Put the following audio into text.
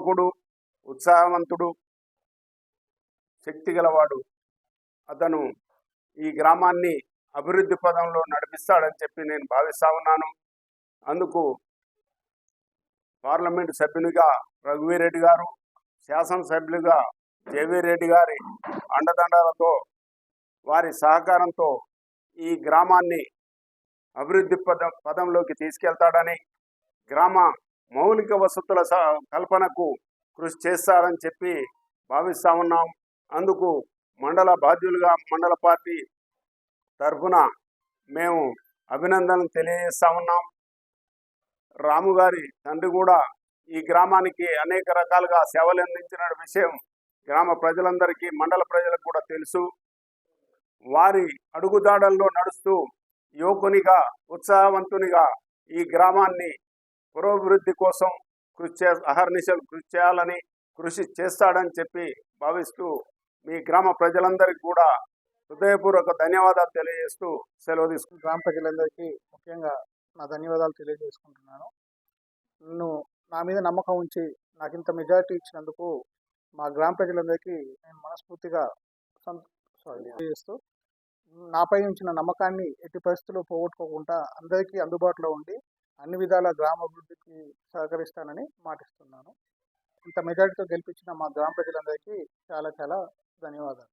యువకుడు, ఉత్సాహవంతుడు, శక్తి గలవాడు. అతను ఈ గ్రామాన్ని అభివృద్ధి పదంలో నడిపిస్తాడని చెప్పి నేను భావిస్తా ఉన్నాను. అందుకు పార్లమెంటు సభ్యునిగా రఘువీరెడ్డి గారు, శాసనసభ్యులుగా జేవీరెడ్డి గారి అండదండలతో, వారి సహకారంతో ఈ గ్రామాన్ని అభివృద్ధి పదంలోకి తీసుకెళ్తాడని, గ్రామ మౌలిక వసతుల కల్పనకు కృషి చేస్తారని చెప్పి భావిస్తా ఉన్నాం. అందుకు మండల బాధ్యులుగా మండల పార్టీ తరఫున మేము అభినందనలు తెలియజేస్తా ఉన్నాం. రాము గారి తండ్రి కూడా ఈ గ్రామానికి అనేక రకాలుగా సేవలు అందించిన విషయం గ్రామ ప్రజలందరికీ, మండల ప్రజలకు కూడా తెలుసు. వారి అడుగుదాడల్లో నడుస్తూ యువకునిగా, ఉత్సాహవంతునిగా ఈ గ్రామాన్ని పురోభివృద్ధి కోసం అహర్నిశలు కృషి చేయాలని, కృషి చేస్తాడని చెప్పి భావిస్తూ మీ గ్రామ ప్రజలందరికీ కూడా హృదయపూర్వక ధన్యవాదాలు తెలియజేస్తూ సెలవు తీసుకుంటున్నాను. గ్రామ ప్రజలందరికీ ముఖ్యంగా నా ధన్యవాదాలు తెలియజేసుకుంటున్నాను. నన్ను నా మీద నమ్మకం ఉంచి నాకు ఇంత మెజారిటీ ఇచ్చినందుకు మా గ్రామ ప్రజలందరికీ నేను మనస్ఫూర్తిగా తెలియజేస్తూ, నాపై ఉంచిన నమ్మకాన్ని ఎట్టి పరిస్థితుల్లో పోగొట్టుకోకుండా అందరికీ అందుబాటులో ఉండి అన్ని విధాల గ్రామాభివృద్ధికి సహకరిస్తానని మాటిస్తున్నాను. ఇంత మెజారిటీతో గెలిపించిన మా గ్రామ ప్రజలందరికీ చాలా చాలా ధన్యవాదాలు.